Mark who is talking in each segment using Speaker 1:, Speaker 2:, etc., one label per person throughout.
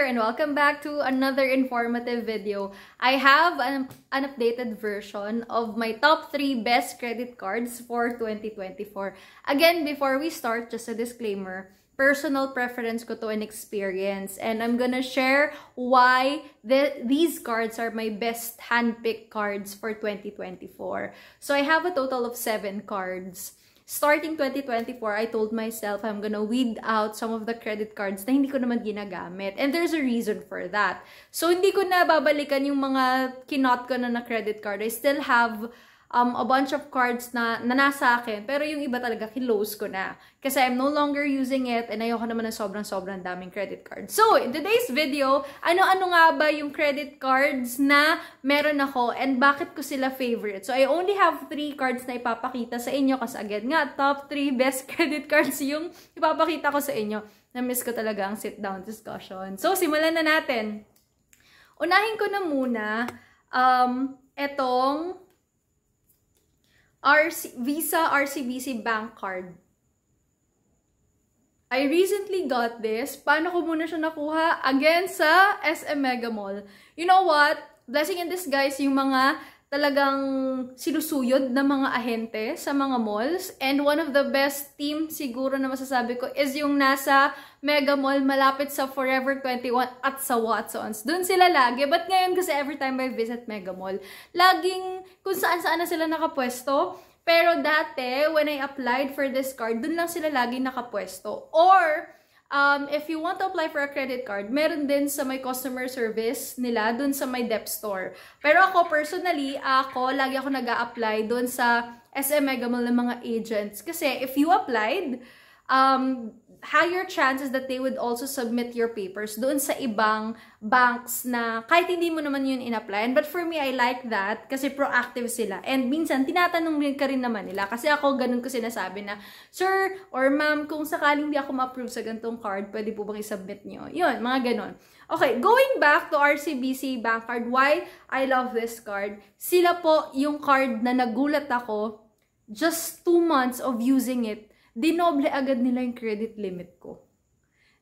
Speaker 1: there and welcome back to another informative video. I have an updated version of my top 3 best credit cards for 2024. Again, before we start, just a disclaimer, personal preference ko to an experience, and I'm gonna share why these cards are my best handpicked cards for 2024. So I have a total of 7 cards. Starting 2024, I told myself I'm gonna weed out some of the credit cards na hindi ko naman ginagamit. And there's a reason for that. So, hindi ko na babalikan yung mga kinot ko na credit card. I still have a bunch of cards na nasa akin. Pero yung iba talaga, close ko na. Kasi I'm no longer using it and ayoko naman na sobrang daming credit cards. So, in today's video, ano-ano nga ba yung credit cards na meron ako and bakit ko sila favorite? So, I only have 3 cards na ipapakita sa inyo kasi again nga, top 3 best credit cards yung ipapakita ko sa inyo. Na-miss ko talaga ang sit-down discussion. So, simulan na natin. Unahin ko na muna etong Visa RCBC bank card. I recently got this. Paano ko muna siya nakuha? Again, sa SM Mega Mall. You know what? Blessing in disguise yung mga talagang sinusuyod na mga ahente sa mga malls. And one of the best team siguro na masasabi ko is yung nasa Mega Mall malapit sa Forever 21 at sa Watsons. Doon sila lagi. But ngayon kasi every time I visit Mega Mall, laging kung saan-saan na sila nakapwesto. Pero dati, when I applied for this card, doon lang sila lagi nakapwesto. Or if you want to apply for a credit card, meron din sa may customer service nila, dun sa may Dep Store. Pero ako, personally, lagi ako nag-a-apply dun sa SM Mega Mall ng mga agents. Kasi if you applied, higher chances that they would also submit your papers doon sa ibang banks na kahit hindi mo naman yun in-applyan. But for me, I like that kasi proactive sila. And minsan, tinatanong ka rin naman nila. Kasi ako, ganun ko sinasabi na, Sir or Ma'am, kung sakaling di ako ma-approve sa ganitong card, pwede po bang i-submit nyo? Yun, mga ganun. Okay, going back to RCBC bank card, why I love this card? Sila po yung card na nagulat ako, just 2 months of using it, dinoble agad nila yung credit limit ko.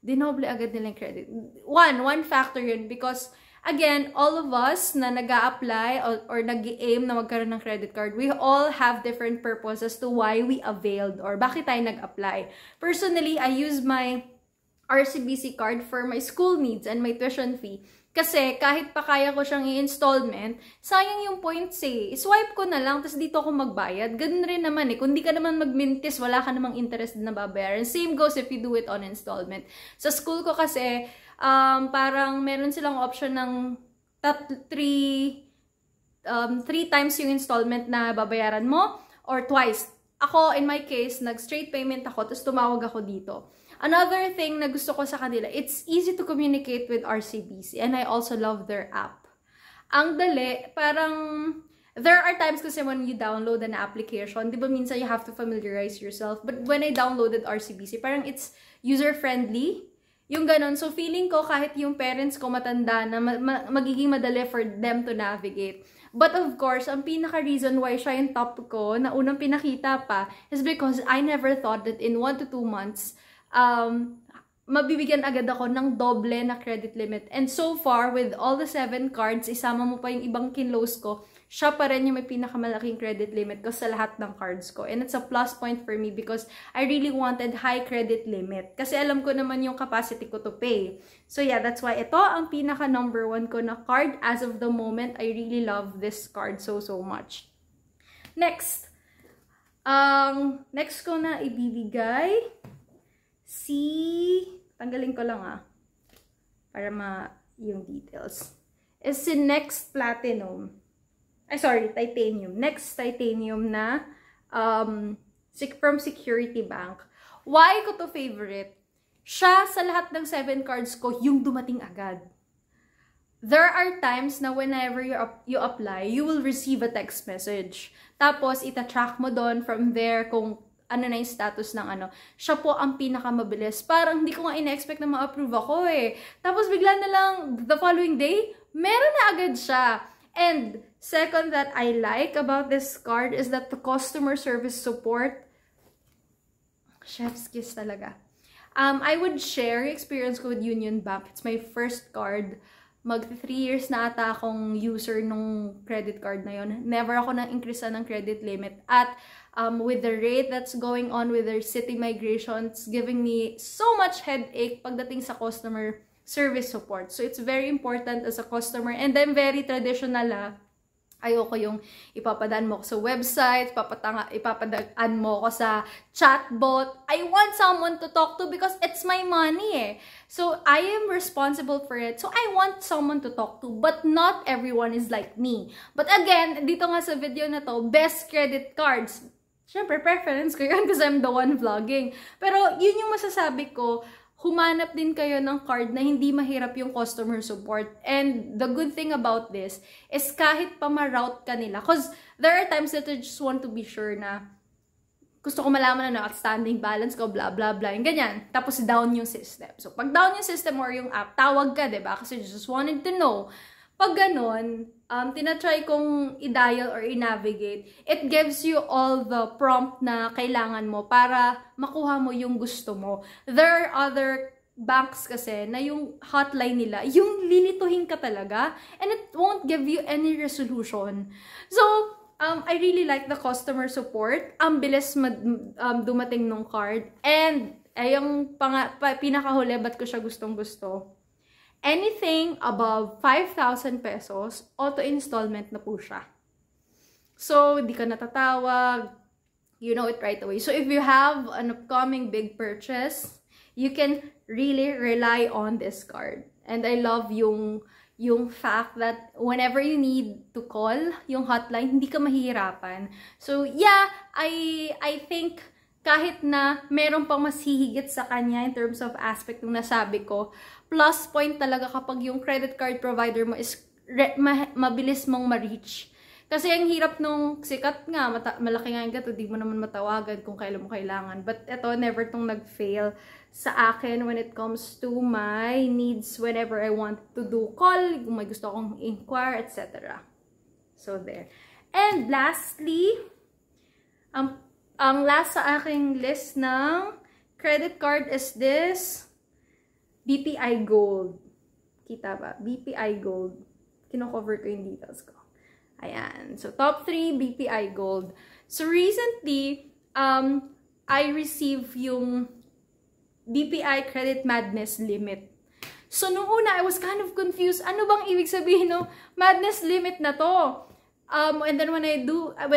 Speaker 1: Dinoble agad nila yung credit. One factor yun because, again, all of us na nag-a-apply or nag-aim na magkaroon ng credit card, we all have different purposes to why we availed or bakit tayo nag-apply. Personally, I use my RCBC card for my school needs and my tuition fee. Kasi kahit pa kaya ko siyang i-installment, sayang yung points eh. I-swipe ko na lang, tapos dito ako magbayad. Ganun rin naman eh. Kung di ka naman magmintis, wala ka namang interest na babayaran. Same goes if you do it on installment. Sa school ko kasi, parang meron silang option ng 3 times yung installment na babayaran mo or twice. Ako, in my case, nag-straight payment ako, tapos tumawag ako dito. Another thing na gusto ko sa kanila, it's easy to communicate with RCBC and I also love their app. Ang dali, parang, there are times kasi when you download an application, di ba minsan you have to familiarize yourself, but when I downloaded RCBC, parang it's user-friendly, yung ganon. So feeling ko kahit yung parents ko matanda na magiging madali for them to navigate. But of course, ang pinaka-reason why siya yung top ko, na unang pinakita pa, is because I never thought that in 1 to 2 months, mabibigyan agad ako ng doble na credit limit. And so far, with all the 7 cards, isama mo pa yung ibang kinlose ko, siya pa rin yung may pinakamalaking credit limit ko sa lahat ng cards ko. And it's a plus point for me because I really wanted high credit limit. Kasi alam ko naman yung capacity ko to pay. So yeah, that's why ito ang pinaka number 1 ko na card. As of the moment, I really love this card so much. Next. Next ko na ibibigay tanggalin ko lang para yung details. Is si Next Platinum. Titanium. Next Titanium na from Security Bank. Why ko to favorite? Siya sa lahat ng 7 cards ko, yung dumating agad. There are times na whenever you apply, you will receive a text message. Tapos, ita-track mo doon from there kung ano na yung status ng siya po ang pinakamabilis. Parang hindi ko nga ina-expect na ma-approve ako eh. Tapos bigla na lang, the following day, meron na agad siya. And second that I like about this card is that the customer service support, chef's kiss talaga. I would share experience ko with Union Bank. It's my first card. Mag 3 years na ata akong user nung credit card na yon. Never ako na-increase ng credit limit. At with the rate that's going on with their city migration, it's giving me so much headache pagdating sa customer service support. So, it's very important as a customer. And then, very traditional ayoko yung ipapadaan mo ko sa website, ipapadaan mo ko sa chatbot. I want someone to talk to because it's my money eh. So, I am responsible for it. So, I want someone to talk to. But not everyone is like me. But again, dito nga sa video na to, best credit cards. Siyempre, preference ko yun because I'm the one vlogging. Pero, yun yung masasabi ko, humanap din kayo ng card na hindi mahirap yung customer support. And the good thing about this is kahit pa ma-route ka nila. Because there are times that I just want to be sure na gusto ko malaman na outstanding balance ko, blah, blah, blah, yung ganyan. Tapos down yung system. So, pag down yung system or yung app, tawag ka, diba? Kasi you just wanted to know. Pag ganon, tinatry kong i-dial or i-navigate, it gives you all the prompt na kailangan mo para makuha mo yung gusto mo. There are other banks kasi na yung hotline nila, yung lilituhin ka talaga, and it won't give you any resolution. So, I really like the customer support. Ang bilis dumating nung card. And, yung pinakahuli, ba't ko siya gustong-gusto? Anything above 5,000 pesos, auto-installment na po siya. So, di ka natatawag. You know it right away. So, if you have an upcoming big purchase, you can really rely on this card. And I love yung fact that whenever you need to call yung hotline, hindi ka mahihirapan. So, yeah, I think kahit na meron pang mas hihigit sa kanya in terms of aspect ng nasabi ko, plus point talaga kapag yung credit card provider mo is mabilis mong ma-reach. Kasi ang hirap nung sikat nga, malaki nga yung gato, di mo naman matawagan kung kailan mo kailangan. But eto, never tong nag-fail sa akin when it comes to my needs whenever I want to do call, kung may gusto akong inquire, etc. So, there. And lastly, ang last sa aking list ng credit card is this BPI Gold. Kita ba? BPI Gold. Kino-cover ko yung details ko. Ayan. So, top 3, BPI Gold. So, recently, I received yung BPI Credit Madness Limit. So, nung una, I was kind of confused. Ano bang ibig sabihin ng Madness Limit na to? And then when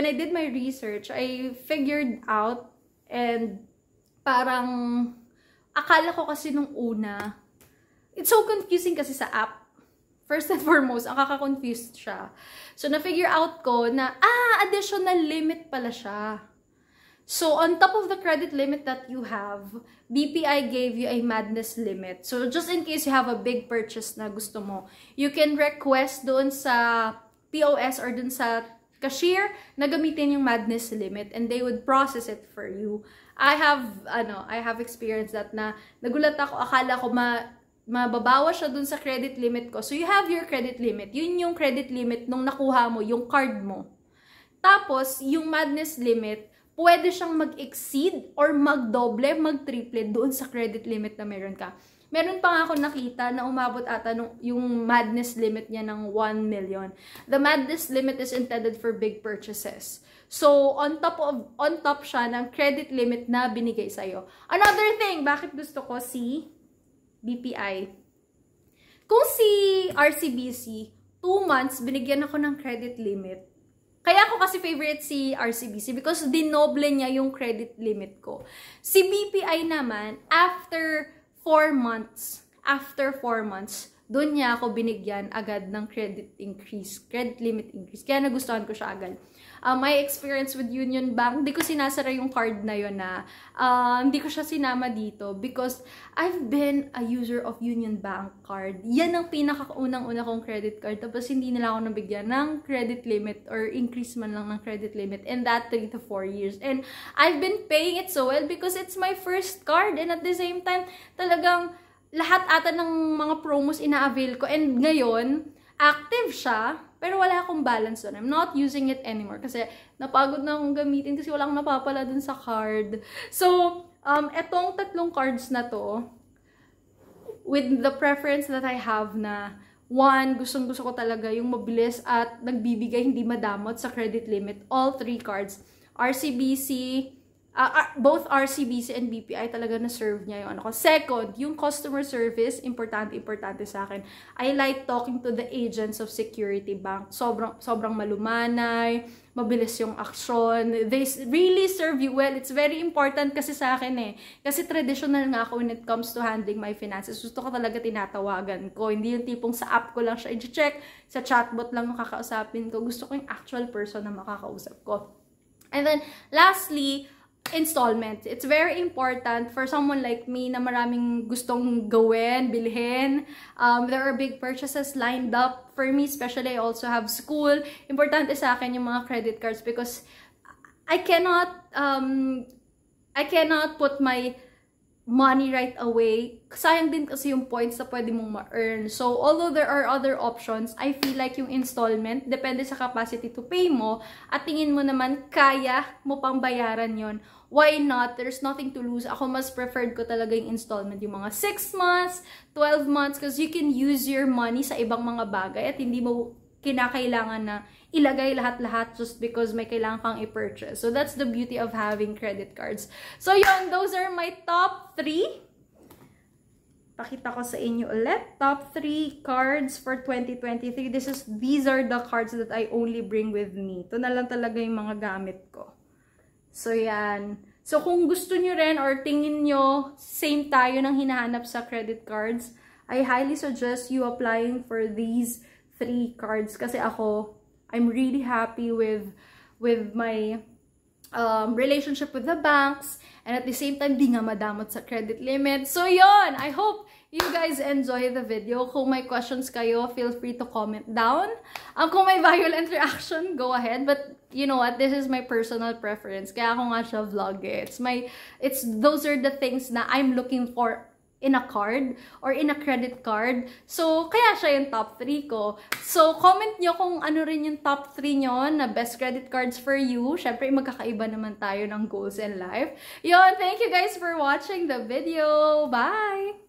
Speaker 1: I did my research, I figured out, and parang akala ko kasi nung una, it's so confusing kasi sa app. First and foremost, ang kaka-confused siya. So, na-figure out ko na, additional limit pala siya. So, on top of the credit limit that you have, BPI gave you a madness limit. So, just in case you have a big purchase na gusto mo, you can request doon sa POS or dun sa cashier na gamitin yung madness limit and they would process it for you. I have experienced that na nagulat ako, akala ko mababawa siya dun sa credit limit ko. So, you have your credit limit. Yun yung credit limit nung nakuha mo, yung card mo. Tapos, yung madness limit, pwede siyang mag-exceed or mag-doble, mag-triple doon sa credit limit na meron ka. Meron pa nga ako nakita na umabot ata yung madness limit niya ng 1 million. The madness limit is intended for big purchases. So, on top siya ng credit limit na binigay sa'yo. Another thing, bakit gusto ko si BPI? Kung si RCBC, 2 months, binigyan ako ng credit limit. Kaya ako kasi favorite si RCBC because dinoble niya yung credit limit ko. Si BPI naman, after 4 months, doon niya ako binigyan agad ng credit limit increase. Kaya nagustuhan ko siya agad. My experience with Union Bank, hindi ko sinasara yung card na yun na hindi ko siya sinama dito because I've been a user of Union Bank card. Yan ang pinakaunang-una kong credit card. Tapos hindi nila ako nabigyan ng credit limit or increase man lang ng credit limit in that 3 to 4 years. And I've been paying it so well because it's my first card. And at the same time, talagang lahat ata ng mga promos ina-avail ko. And ngayon, active siya, pero wala akong balance doon. I'm not using it anymore kasi napagod na akong gamitin kasi walang napapala dun sa card. So, Etong tatlong cards na to, with the preference that I have na, one, gustong-gusto ko talaga yung mabilis at nagbibigay, hindi madamot sa credit limit. All three cards, RCBC, both RCBC and BPI talaga na-serve niya yung ano ko. Second, yung customer service, importante sa akin. I like talking to the agents of Security Bank. Sobrang malumanay, mabilis yung aksyon. They really serve you well. It's very important kasi sa akin eh. Kasi traditional nga ako when it comes to handling my finances. Gusto ko talaga tinatawagan ko. Hindi yung tipong sa app ko lang siya i-check, sa chatbot lang makakausapin ko. Gusto ko yung actual person na makakausap ko. And then, lastly, installment. It's very important for someone like me na maraming gustong gawin, bilhin. There are big purchases lined up for me, especially I also have school. Importante sa akin yung mga credit cards because I cannot put my money right away. Sayang din kasi yung points na pwede mong ma-earn. So, although there are other options, I feel like yung installment, depende sa capacity to pay mo, at tingin mo naman, kaya mo pang bayaran yon. Why not? There's nothing to lose. Ako mas preferred ko talaga yung installment, yung mga 6 months, 12 months, because you can use your money sa ibang mga bagay at hindi mo kinakailangan na ilagay lahat-lahat just because may kailangan kang i-purchase. So, that's the beauty of having credit cards. So, yun, those are my top 3. Pakita ko sa inyo ulit. Top 3 cards for 2023. These are the cards that I only bring with me. Ito na lang talaga yung mga gamit ko. So, yan. So, kung gusto nyo rin or tingin nyo, same tayo ng hinahanap sa credit cards, I highly suggest you applying for these 3 cards. Kasi ako, I'm really happy with my relationship with the banks. And at the same time, di nga madamot sa credit limit. So, yon. I hope you guys enjoy the video. Kung may questions kayo, feel free to comment down. Kung may violent reaction, go ahead. But, you know what? This is my personal preference. Kaya ako nga siya vlog eh. Those are the things na I'm looking for in a card or in a credit card. So, kaya siya yung top 3 ko. So, comment nyo kung ano rin yung top 3 nyo na best credit cards for you. Syempre, magkakaiba naman tayo ng goals in life. Yun, thank you guys for watching the video. Bye!